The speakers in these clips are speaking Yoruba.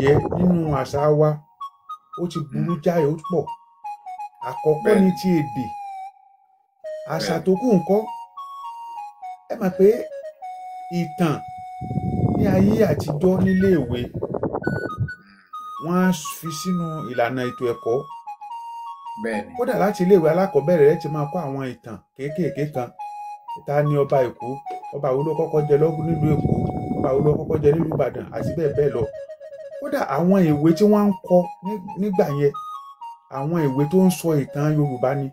ìbàjẹ́ nínú àṣà wa ó ti burú jáì ó pọ̀. Àkọ́kọ́ ní ti èdè, àṣà tó kù ńkọ́. Ẹ mọ̀ pé ìtàn ní ayé àtijọ́ nílé ìwé wọ́n á fi sínú ìlànà ètò ẹ̀kọ́. Kódà láti ilé ìwé alákọ̀ọ́bẹ̀rẹ̀ rẹ ti máa kọ́ àwọn ìtàn kéékèèké kan. Ta ni ọba Èkó, ọba wo ló kọ́kọ́ jẹ lọ́gùn nílùú Èkó, ọba wo ló kọ́kọ́ jẹ nílùú Ìbàdàn àti bẹ́ẹ̀ bẹ́ẹ̀ lọ. Kódà àwọn ìwé tí wọ́n ń kọ nígbà yẹn àwọn ìwé tó ń sọ ìtàn Yorùbá ni.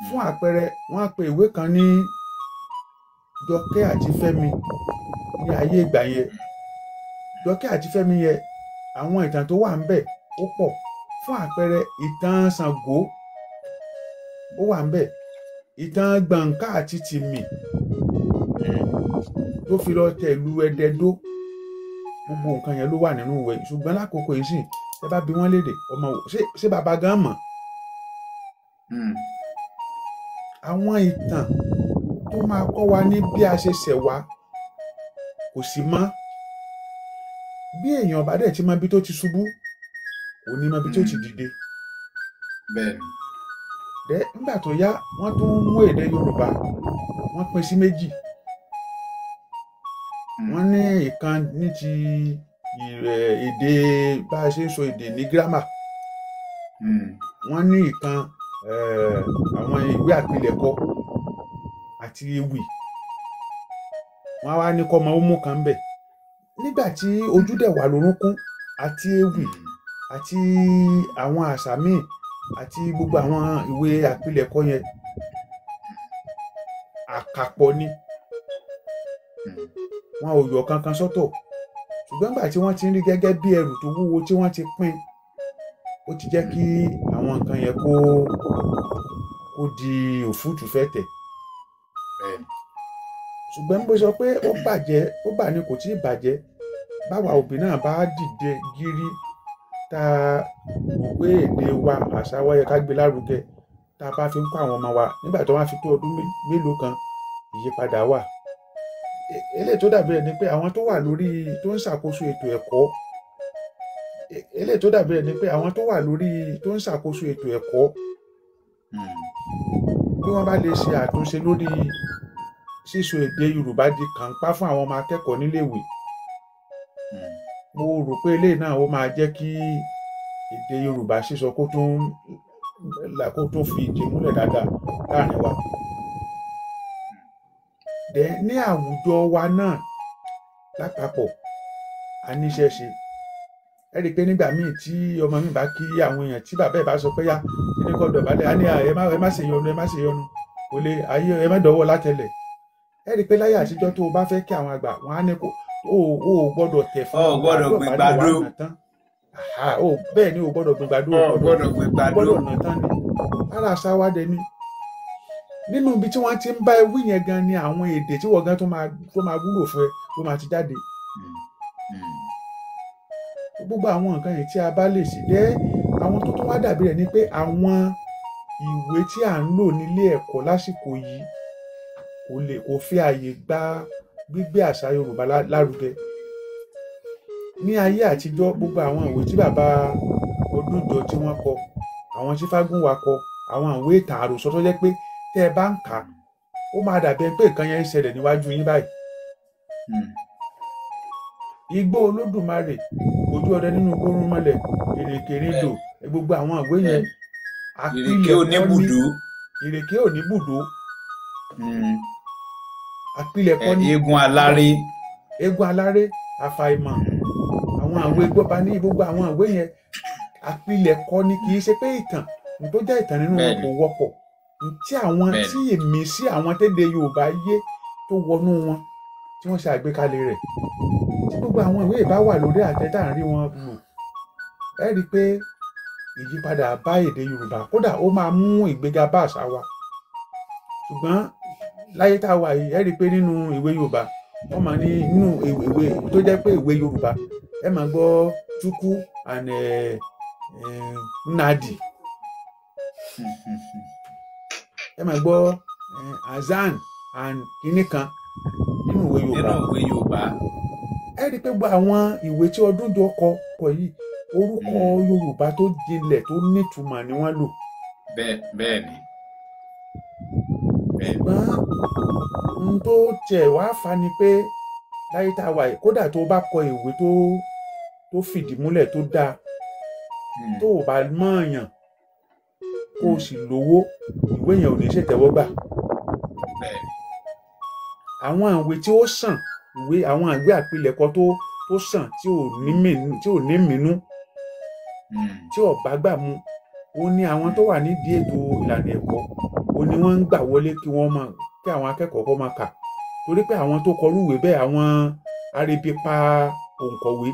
Fún àpẹẹrẹ wọ́n á pe ìwé kan ní Jọkẹ́ àti Fẹ́mi ní ayé ìgbà yẹn. Jọkẹ́ àti Fẹ́mi yẹn àwọn ìtàn tó wà ńbẹ̀ ó pọ̀. Fún àpẹẹrẹ ìtàn Ṣàngó ó wà ńbẹ̀, ìtàn Gbọ̀ǹká àti Tìmì tó fi lọ tẹ̀lú Ẹdẹdó, gbogbo nǹkan yẹn ló wà nínú ìwé. Ṣùgbọ́n lákòókò yìí sì ẹ bá bi wọ́n lédè ọmọ wò ṣé bàbá gan mọ̀. Àwọn ìtàn tó máa kọ́ wa ní bí a ṣe ṣẹ̀ wá kò sí mọ́. Bí èèyàn bá dẹ̀ ti mọ ibi tó ti ṣubú kò ní mọ ibi tó ti dìde. Nígbà tó yá wọ́n tún mú èdè Yorùbá wọ́n pín sí méjì. Wọ́n ní ìkan ní ti èdè bá a ṣe ń sọ èdè ní gírámà. Wọ́n ní ìkan àwọn ìwé àpilẹ̀kọ àti ewì. Wọ́n wá ní kọ́mọ ó mú kan bẹ̀. Nígbà tí ojú dẹ̀ wà lórúnkún àti ewì àti àwọn àṣà míì àti gbogbo àwọn ìwé àpilẹ̀kọ yẹn àkàpọ̀ ni. Wọn ò yọ kankan sọ́tọ̀. Ṣùgbọ́n nígbà tí wọ́n ti ń rí gẹ́gẹ́ bí ẹrù tó wúwo tí wọ́n ti pín, ó ti jẹ́ kí àwọn nǹkan yẹn kó di òfúùtù fẹ́tẹ̀. Ṣùgbọ́n bó sọ pé ó bàjẹ́ ó bà ní kò tí ì bàjẹ́. Báwa òbí náà bá dìde gírí tá a rò pé èdè wa àṣà wa yẹ ká gbé lárugẹ, tá a bá fi ń kọ́ àwọn ọmọ wa nígbà tó wá fi tó ọdún mélòó kan ìyípadà wà. Eléyìí tó dàbí ẹni pé àwọn tó wà lórí tó ń ṣàkóso ètò ẹ̀kọ́ eléyìí tó dàbí ẹni pé àwọn tó wà lórí tó ń ṣàkóso ètò ẹ̀kọ́ bí wọ́n bá lè ṣe àtúnṣe lórí sísọ èdè Yorùbá di kàńpá fún àwọn ọmọ akẹ́kọ̀ọ́ níléèwé, mo rò pé eléyìí náà ó máa jẹ́ kí èdè Yorùbá sísọ kó tó fi ìdí múlẹ̀ dáadáa láàrin wa. Ní àwùjọ wa náà lápapọ̀ a níṣẹ́ ṣe. Ẹ rí i pé nígbà míì tí ọmọ mi bá kí àwọn èèyàn tí bàbá ẹ̀ bá sọ pé yá kíní kọ́ dọ̀bálẹ̀ á ní ẹ má ṣe yọnu ẹ má ṣe yọnu kò lè ayé ẹ má dọ̀wọ́ látẹlẹ̀. Ẹ rí i pé láyé àtijọ́ tó o bá fẹ́ kí àwọn àgbà wọn á ní kó o gbọ́dọ̀ tẹ̀ fún ọ gbọ́dọ̀ gbé gbàdó. Bẹ́ẹ̀ ni o gbọ́dọ̀ gbé gbàdó ọ gbọ́dọ̀ gbé gbàdó. gbọ́dọ̀ nà tán ni. Ara àṣà wa dẹ ni. Nínú ibi tí wọ́n ti ń bá ewì yẹn gan ni àwọn èdè tí wọ́n gan tó máa wúlò fún ẹ ló máa ti jáde. Gbogbo àwọn nǹkan yìí tí a bá lè ṣe dẹ́ àwọn tó wá dàbí rẹ̀ ni pé àwọn ìwé tí à ń lò nílé ẹ̀kọ́ lásìkò yìí kò fi àyè gba gbígbé àṣà Yorùbá lárugẹ. Ní ayé àtijọ́ gbogbo àwọn ìwé tí bàbá Odújọ tí wọ́n kọ, àwọn tí Fágúnwà kọ, àwọn ìwé ìtàn àròsọ tó jẹ́ pé tẹ́ ẹ bá ń kà ó máa dàbí pé nǹkan yẹn ń ṣẹlẹ̀ níwájú yín báyìí. Igbó Olódùmarè, Ojú ọdẹ nínú Gbórúnmọlẹ̀, Ìrèkèrèdò, gbogbo àwọn ìwé yẹn Ìrèké Oníbùdó àpilẹ̀kọ ní Eégún Aláré Àfàìmọ̀, àwọn ìwé gbọ́ba ní gbogbo àwọn ìwé yẹn àpilẹ̀kọ ní kì í ṣe pé ìtàn tó jẹ́ ìtàn nínú wọn kò wọ́pọ̀ tí àwọn tí èmi sí àwọn tẹ́lẹ̀ Yorùbá yé tó wọnú wọn tí wọ́n ṣe àgbékalẹ̀ rẹ̀. Tí gbogbo àwọn ìwé ìbá wà lórí àtẹ tá à ń rí wọn lò, ẹ rí i pé ìyípadà bá èdè Yorùbá, kódà ó máa mú ìgbéga bá àṣà wa. Ṣùgbọ́n láyé tá a wà yìí ẹ rí i pé nínú ìwé Yorùbá wọ́n máa ní nínú ìwé tó jẹ́ pé ìwé Yorùbá ẹ máa gbọ́ Chukwu and Nnadi, ẹ máa gbọ́ Azan and kinní kan nínú ìwé Yorùbá. ẹ rí i pé gbogbo àwọn ìwé tí Ọdúnjọ kọ yìí orúkọ Yorùbá tó jinlẹ̀ tó nítumọ̀ ni wọ́n lò. bẹ́ẹ̀ ni. ṣùgbọ́n ohun tó tiẹ̀ wá fa ni pé láyé tá a wà yìí kódà tó bá kọ ìwé tó fìdí múlẹ̀ tó dáa tó o bá mọ̀ọ́yàn kó o sì lówó ìwé yẹn ò ní ṣètẹ́wọ́gbà. àwọn ìwé tí ó sàn àwọn ìwé àpilẹ̀kọ tó sàn tí ò ní mínú tí ò bá gbà mu ó ní àwọn tó wà nídìí ètò ìlànà ẹ̀kọ́ ó ní wọ́n ń gbà wọlé kí àwọn akẹ́kọ̀ọ́ kó máa kà torí pé àwọn tó kọrú ìwé bẹ́ẹ̀ àwọn arebipa òǹkọ̀wé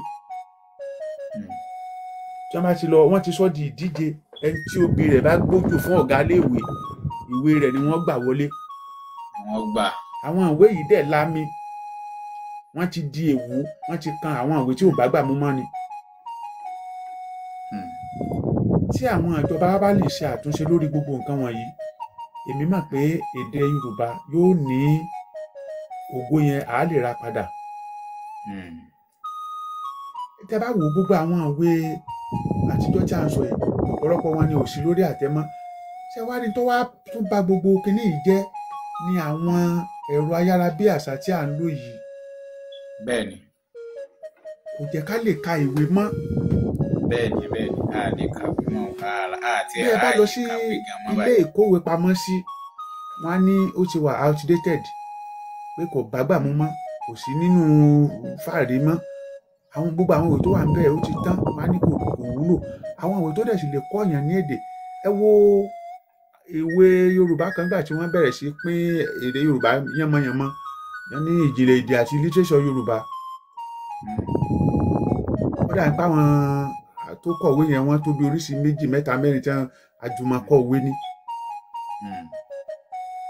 tí wọ́n bá ti lọ wọ́n ti sọ di ìdíje ẹni tí òbí rẹ̀ bá gbójú fún ọ̀gá iléèwé ìwé rẹ̀ ni wọ́n gbà wọlé. àwọn ìwé yìí dẹ̀ lámì wọ́n ti di èwú wọ́n ti kan àwọn ìwé tí ò bá gbà mú mọ́ ni. tí àwọn ìjọba bá lè ṣe àtúnṣe lórí gbogbo nǹkan wọ̀nyí èmi mọ̀ pé èdè Yorùbá yóò ní ògo yẹn á lè ra padà. tẹ́ bá wo gbogbo àwọn ìwé àtijọ́ tí a ń sọ yìí ọ̀pọ̀lọpọ̀ wọn ni ò sí lórí àtẹmọ́ ṣé wá ní tó wá tún bà gbogbo kinní yìí jẹ́ ní àwọn ẹ̀rọ ayárabíàṣá tí à ń lò yìí. bẹ́ẹ̀ni. kò jẹ́ ká lè ka ìwé mọ́. bẹ́ẹ̀ni a lè kàwé mọ́ àti bí ẹ bá lọ sí ilé ìkówé pamọ́ sí wọn á ní ó ti wà outdated pé kò bágbà mú mọ́ kò sí nínú fáàrí mọ́ àwọn gbogbo àwọn ìwé tó wà ń bẹ̀ ó ti tán wọn á ní kò wúlò àwọn ìwé tó dẹ̀ sì lè kọ́ọ̀yàn ní èdè ẹ wo ìwé Yorùbá kan gbà tí wọ́n bẹ̀rẹ̀ sí pín èdè Yorùbá yánmọ́yánmọ́ ní ìjìnlẹ̀ èdè àti lítírésọ̀ Yorùbá ó dà nípa àwọn tó kọ̀wé yẹn wọ́n tó bí oríṣi méjì mẹ́ta mẹ́rin tí àjùmọ̀kọ̀wé ni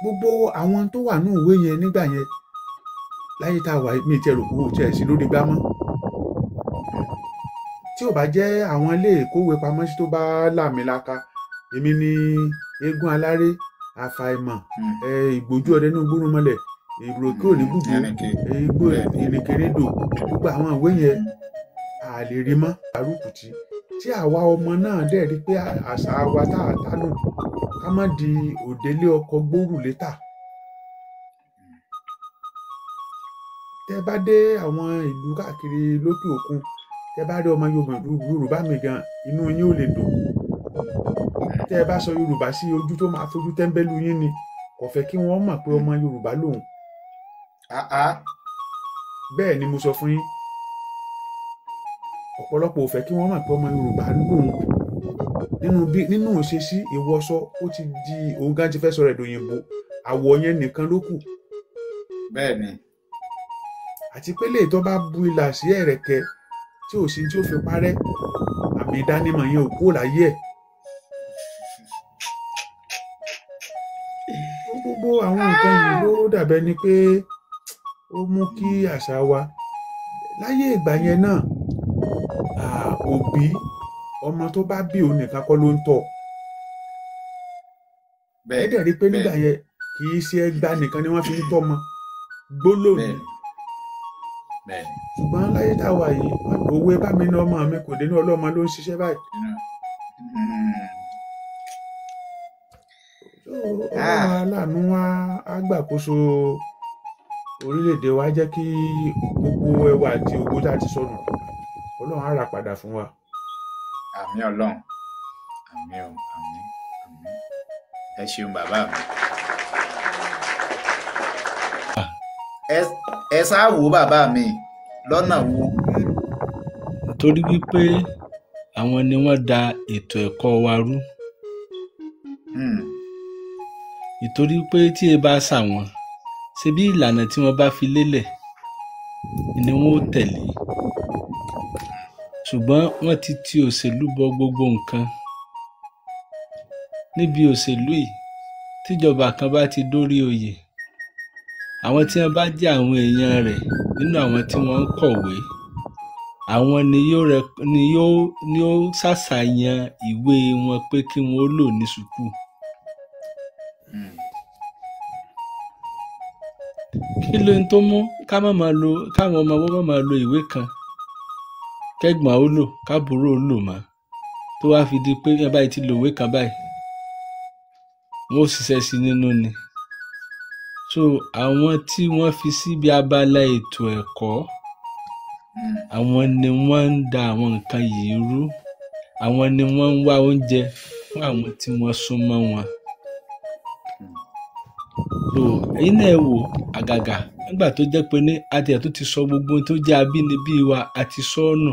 gbogbo àwọn tó wà ní ìwé yẹn nígbà yẹn láyé tá a wà mí tẹ rò kúrò tẹ sí lórí gbámọ́ tí ò bá jẹ́ àwọn ilé ìkówé pamọ́sí tó bá làmìlaka èmi ni eégún aláré àfàìmọ̀ ìgbójú ọdẹ ní gbórúmọlẹ̀ ìròkè oníbùdó igbó ìrìnkèrèdò gbogbo àwọn ìwé yẹn a lè rí mọ́ àrùkùtì tí àwa ọmọ náà dẹ̀ rí pé àṣà wa tá a tánù ká má di òdélé ọkọ̀ gbóòrù létà. tẹ bá dé àwọn ìlú káàkiri lókè òkun tẹ bá rí ọmọ Yorùbá mi gan inú yín ò lè dùn tẹ bá sọ Yorùbá sí ojú tó máa fojú tẹ́ńbẹ́lú yín ni kò fẹ́ kí wọ́n mọ̀ pé ọmọ Yorùbá lòun. bẹ́ẹ̀ ni mo sọ fún yín ọ̀pọ̀lọpọ̀ ò fẹ́ kí wọ́n mọ̀ pé ọmọ Yorùbá lòun nínú ìṣesí ìwọṣọ ó ti di òun gan ti fẹ́ sọ̀rọ̀ ẹ̀dọ̀ òyìnbó àwọ̀ yẹn nìkan ló kù. bẹ́ẹ̀ ni. àti pé lè tó bá bu ìlà sí ẹ̀rẹ̀kẹ́ tí ò sí tí ó fi parẹ́ àmì ìdánimọ̀ yẹn ò kúrò láyé ẹ̀. gbogbo àwọn nǹkan yìí ló dàbẹ́ ni pé ó mú kí àṣà wa láyé ìgbà yẹn náà òbí ọmọ tó bá bí òun nìkan kọ́ ló ń tọ́ ẹ dẹ̀ rí pé nígbà yẹn kì í ṣe ẹgbàá nìkan ni wọ́n fi ń tọ́ ọmọ gbólóhùn ṣùgbọ́n láyé tá a wà yìí òwe bá mi ní ọmọ mi kò dénú ọlọ́mọ ló ń ṣiṣẹ́ báyìí. ọlọ́run aláàánú wa á gbàkóso orílẹ̀-èdè wa jẹ́ kí gbogbo ẹwà àti ògo tá a ti sọnù ọlọ́run á rà padà fún wa. àmín ọlọ́run àmín ẹ ṣeun bàbá mi. ẹ ṣáà wò bàbá mi lọ́nà wo. torí wípé àwọn ni wọ́n da ètò ẹ̀kọ́ wa rú. ìtorí pé tí ẹ bá ṣàwọn ṣe bí ìlànà tí wọ́n bá fi lélẹ̀ ni wọ́n ó tẹ̀lé ṣùgbọ́n wọ́n ti òṣèlú bọ gbogbo nǹkan. níbi òṣèlú yìí tíjọba kan bá ti dórí oyè àwọn tí wọ́n bá jẹ́ àwọn èèyàn rẹ̀ nínú àwọn tí wọ́n ń kọ̀wé àwọn ni yóò ṣàṣàyàn ìwé wọn pé kí wọ́n ó lò ní sùkúù. kí kí ló ń tó mú káwọn ọmọ wọn má máa lo ìwé kan kẹ́gbọ́n ó lò káàbúrò ó lò mọ́ tó wá fi di pé yẹn báyìí ti lo ìwé kan báyìí wọn ò ṣiṣẹ́ sí nínú ni. So àwọn tí wọ́n fi síbi abala ètò ẹ̀kọ́ àwọn ni wọ́n ń da àwọn nǹkan yìí rú, àwọn ni wọ́n ń wá oúnjẹ fún àwọn tí wọ́n súnmọ́ wọn. So ẹ̀yin náà wò àgàgà nígbà tó jẹ́ pé ní adìẹ tó ti sọ gbogbo tó jẹ́ abínibí wa àti sọ́ọ̀nù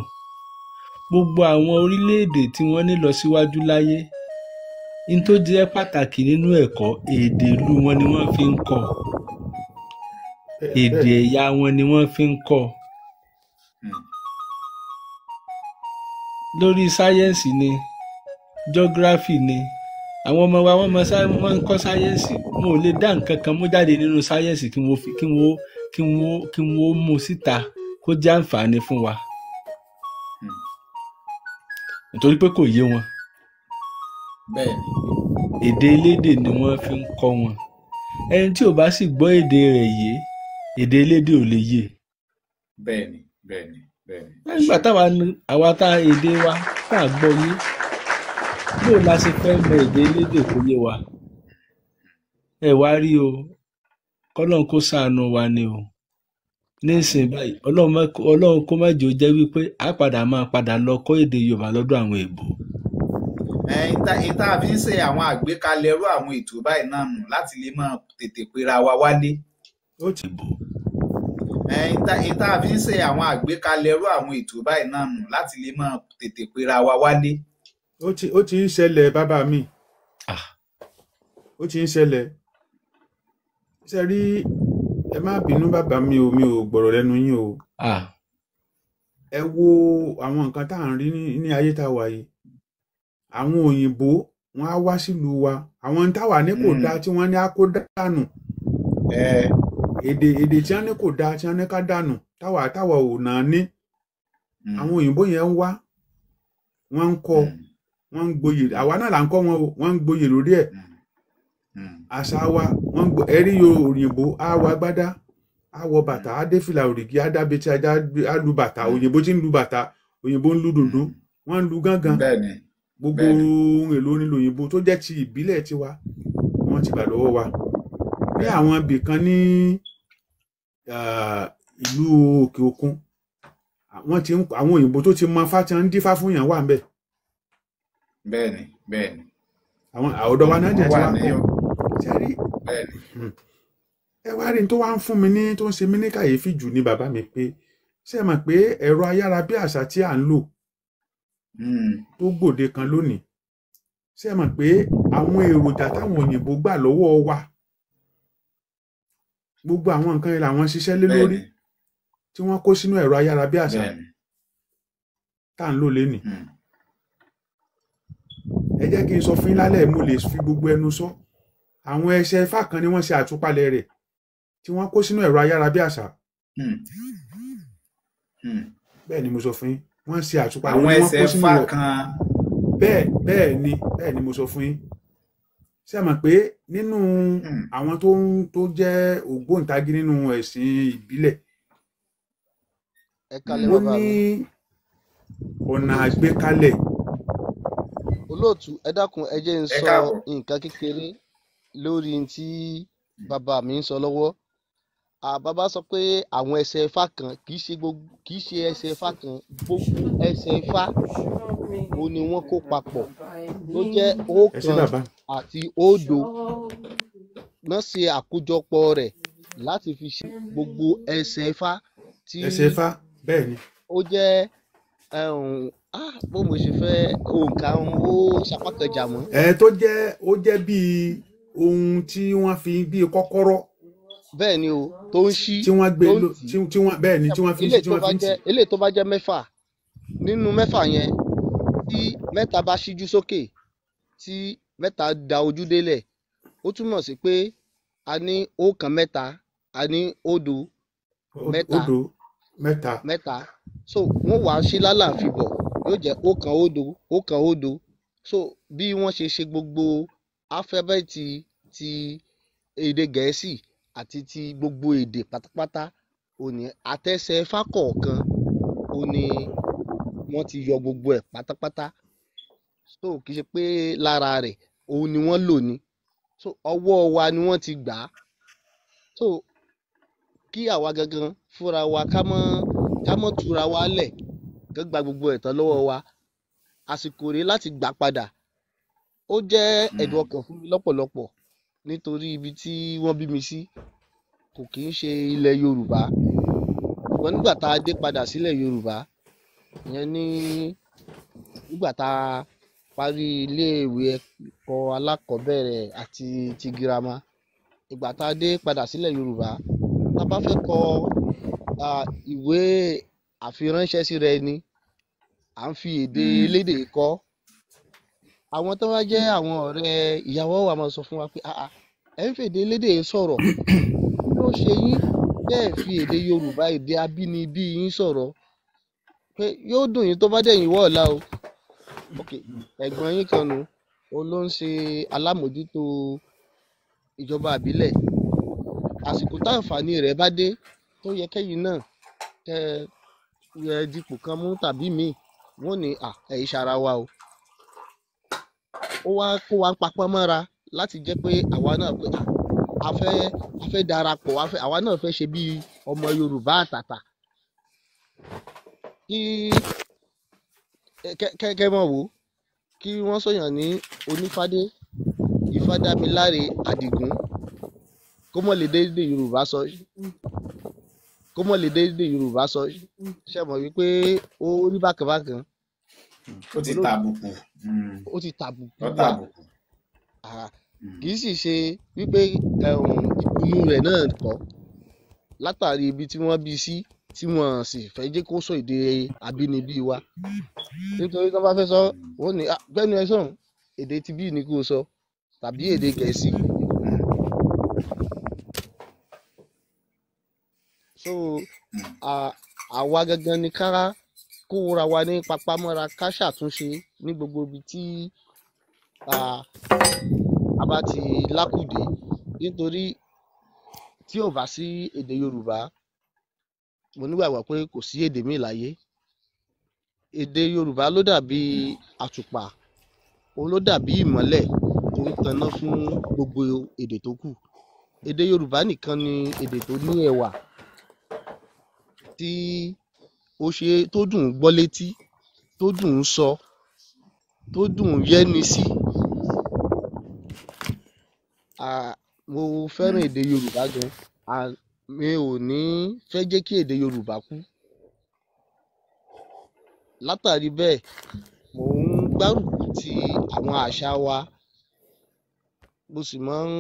gbogbo àwọn orílẹ̀-èdè tí wọ́n ní lọ síwájú láyé ní tó jẹ́ pàtàkì nínú ẹ̀kọ́ èdè ìlú wọn ni wọ́n fi ń kọ́ èdè ẹ̀yà wọn ni wọ́n fi ń kọ́. Lórí sáyẹ́ǹsì ni geography ni àwọn ọmọ wa wọ́n ń kọ́ sáyẹ́ǹsì wọn ò lè dá nǹkan kan mú jáde nínú sáyẹ́ǹsì kí wọ́n mú síta kó jẹ́ àǹfààní fún wa nítorí pé kò yé wọn. Bẹ́ẹ̀ni. Èdè elédè ni wọ́n fi ń kọ́ wọn. Ẹni tí ò bá sì gbọ́ èdè rẹ̀ yé èdè elédè ò lè yé. Bẹ́ẹ̀ni bẹ́ẹ̀ni bẹ́ẹ̀ni. Nígbà àwa tá èdè wa tá gbọ́ yé bóò la ṣe fẹ́ mọ èdè elédè kó yé wa. Ẹ wá rí o kọ́lọ́n kó ṣàánú wa ni o nísìnyí báyìí ọlọ́run kó má jẹ́ ó jẹ́ wípé a máa padà lọ kọ́ èdè Yorùbá lọ́dọ̀ àwọn èèbó. Ìta fi ń ṣe àwọn àgbékalẹ̀ irú àwọn ètò báyìí náà nù láti lè máa tètè pera wa wálé. Ó ti bò. Ìta fi ń ṣe àwọn àgbékalẹ̀ irú àwọn ètò báyìí náà nù láti lè máa tètè pera wa wálé. Ó ti ń ṣẹlẹ̀ bàbá mi. Ó ti ń ṣẹlẹ̀. Ṣé rí ẹ má bínú bàbá mi ò gbọ́rọ̀ lẹ́nu yín o. Ẹ wo àwọn nǹkan tá à ń rí ní ayé tá a wà yìí. Àwọn òyìnbó wọn á wá sílùú wa àwọn táwa ní kò dáa tí wọ́n ní á kó dànù. Èdè tí wọ́n ní kò dáa tí wọ́n ní ká dànù táwa ò náà ní. Àwọn òyìnbó yẹn ń wá wọ́n ń kọ́ wọ́n ń gboyè àwa náà là ń kọ́ wọn o wọ́n ń gboyè lórí ẹ̀. Àṣà wa ẹ̀rí òyìnbó á wọ agbádá á wọ bàtà á dé fìlà òrìgì á dábẹ́ tí ajá á lu bàtà òyìnbó tí ń lu bàtà òyìnbó ń lu dùndún wọ́n ń lu gángan. Gbogbo ohun èlò onílò òyìnbó tó jẹ́ ti ìbílẹ̀ tiwa wọ́n ti gbà lọ́wọ́ wa. Ní àwọn ibì kan ní ìlú òkè òkun àwọn òyìnbó tó ti mọ fátí ń dífá fún yàn wà ń bẹ̀. Bẹ́ẹ̀ni. Àwọn àwòdọ̀ wa náà jẹ́ ti wá kọ́. Ṣẹ́rí ẹ wá rí tó wá ń fún mi ní tó ń ṣe mí ní kàyéfì jù ní bàbá mi pé ṣé ẹ mọ̀ pé ẹ̀rọ ayárabíàṣá tí à ń lò tó gbòde kan lónìí ṣé ẹ mọ̀ pé àwọn èròjà táwọn òyìnbó gbà lọ́wọ́ wa gbogbo àwọn nǹkan yẹn làwọn ṣiṣẹ́ lé lórí tí wọ́n kó sínú ẹ̀rọ ayárabíàṣá tá à ń lò lénìí. Ẹ jẹ́ kí n sọ fún yín lálẹ́ mo lè fi gbogbo ẹnu sọ àwọn ẹsẹ̀ Ifá kan ni wọ́n ṣe àtúpalẹ̀ rẹ̀ tí wọ́n kó sínú ẹ̀rọ ayárabíàṣá. Bẹ́ẹ̀ ni mo sọ fún yín wọ́n ṣe àtúpalẹ̀ àwọn ẹsẹ̀ Ifá kan. Bẹ́ẹ̀ ni mo sọ fún yín. Ṣé ẹ mọ̀ pé nínú àwọn tó jẹ́ ògbóǹtagì nínú ẹ̀sìn ìbílẹ̀ wọ́n ní ọ̀nà àgbékalẹ̀. Olóòtú ẹ dákun ẹ jẹ́ ń sọ nǹkan kékeré lórí tí bàbá mi ń sọ lọ́wọ́. Bàbá sọ pé àwọn ẹsẹ̀ Ifá kan kì í ṣe ẹsẹ̀ Ifá kan gbogbo ẹsẹ̀ Ifá ó ní wọ́n kó papọ̀ tó jẹ́ ọ̀kan àti òdo náà ṣe àkójọpọ̀ rẹ̀ láti fi ṣe gbogbo ẹsẹ̀ Ifá tí ẹsẹ̀ Ifá bẹ́ẹ̀ ni ó jẹ́ bó mo ṣe fẹ́ òǹkà ó ṣàpàkàjà mọ́. Ó jẹ́ bíi ohun tí wọ́n fi bíi kọ́kọ́rọ́. Bẹ́ẹ̀ ni o tó ń ṣí tí wọ́n gbé tí wọ́n bẹ́ẹ̀ ni tí wọ́n fi ń ṣí tí wọ́n fi ń ṣí. eléyìí tó bá jẹ́ mẹ́fà nínú mẹ́fà yẹn tí mẹ́ta bá ṣíjú sókè tí mẹ́ta da ojú délẹ̀ ó túmọ̀ sí pé a ní ọ̀kan mẹ́ta a ní òdo mẹ́ta so wọ́n wàá ṣí lálàáfíà bọ̀ yóò jẹ́ ọ̀kan òdo so bí wọ́n ṣe gbogbo alifábẹ́ẹ̀tì ti èdè Gẹ̀ẹ́sì àti ti gbogbo èdè pátápátá òní àtẹ̀sẹ̀ Ifá kọ̀ọ̀kan òní wọ́n ti yọ gbogbo ẹ̀ pátápátá so kì í ṣe pé lára rẹ̀ òun ni wọ́n lò ní so ọwọ́ wa ni wọ́n ti gbà á so kí àwa gangan fúnra wa ká mọ́ túra wa lẹ̀ ká gba gbogbo ẹ̀tàn lọ́wọ́ wa àsìkò rèé láti gbà padà ó jẹ́ ẹ̀dùn ọkàn fún mi lọ́pọ̀lọpọ̀ nítorí ibi tí wọ́n bí mi sí kò kì í ṣe ilẹ̀ Yorùbá ṣùgbọ́n nígbà tá a dé padà sílẹ̀ Yorùbá ìyẹn nígbà tá a parí iléèwé ẹ̀kọ́ alákọ̀ọ́bẹ̀rẹ̀ àti ti girama ìgbà tá a dé padà sílẹ̀ Yorùbá tá a bá fẹ́ kọ ìwé àfiránṣẹ́ síra ẹni à ń fi èdè elédè kọ àwọn tó wá jẹ́ àwọn ọ̀rẹ́ ìyàwó wa máa sọ fún wa pé ẹ ń fèdè elédè sọ̀rọ̀ ló ṣe yín bẹ́ẹ̀ fi èdè Yorùbá èdè abínibí yín sọ̀rọ̀ pé yóò dùn yín tó bá dẹ̀yìn wọ́ ọ̀la o ok ẹ̀gbọ́n yín kan nù ó ló ń ṣe alámòjútó ìjọba àbílẹ̀ àsìkò táǹfààní rẹ̀ bá dé tó yẹ kẹ́yìn náà yẹ dípò kan mú tàbí míì wọ́n ní ẹ̀yìn ṣara wa o ó wá kó wa ń papọ̀ mọ́ra láti jẹ́ pé àwa náà pé a fẹ́ darapọ̀ àwa náà fẹ́ ṣe bí ọmọ Yorùbá àtàtà kí kẹ́kẹ́ mọ̀ wò kí wọ́n sọ̀yàn ní Onífádé Ifádámiláre Àdìgún kó mọ̀ lè déédé Yorùbá sọ ṣe mọ̀ wípé ó rí bákanbákan ó ti tàbùkù kì í sì ṣe wípé ìpinnu rẹ̀ náà kọ́ látàrí ibi tí wọ́n bí sí tí wọ́n sì fẹ́ jẹ́ kó sọ èdè abínibí wa nítorí tó bá fẹ́ sọ wọ́n ní gbẹ́nu ẹ sọ̀rọ̀ èdè tí bí ni kó sọ tàbí èdè Gẹ̀ẹ́sì so àwa gangan ni kára kóra wa ní papámọ́ra ká ṣàtúnṣe ní gbogbo ibi tí a bá ti lákùdé nítorí tí ò bá sí èdè Yorùbá mo nígbàgbọ́ pé kò sí èdè míì láyé èdè Yorùbá ló dàbí àtùpà òun ló dàbí ìmọ́lẹ̀ tó ń taná fún gbogbo èdè tó kù èdè Yorùbá nìkan ni èdè tó ní ẹwà tí ó ṣe tó dùn ún gbọ́ létí tó dùn ún sọ tó dùn ún yẹ́ni sí mo fẹ́ràn èdè Yorùbá gan mi ò ní fẹ́ jẹ́ kí èdè Yorùbá kú látàrí bẹ́ẹ̀ mò ń gbárùkù ti àwọn àṣà wa mo sì máa ń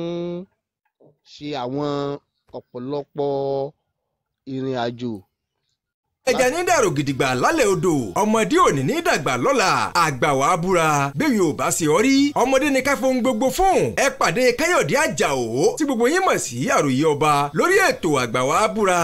ṣe àwọn ọ̀pọ̀lọpọ̀ ìrìn àjò. ẹja ní dàrú gidigba lálẹ́ odò ọmọdé òní ní dàgbà lọ́la àgbà wàá búra bẹ́ẹ̀ yóò bá ṣe ọ rí ọmọdé ní ká fohùn gbogbo fún ẹ pàdé Káyọ̀dé Àjàó tí gbogbo yín mọ̀ sí àròyé ọba lórí ètò àgbà wàá búra.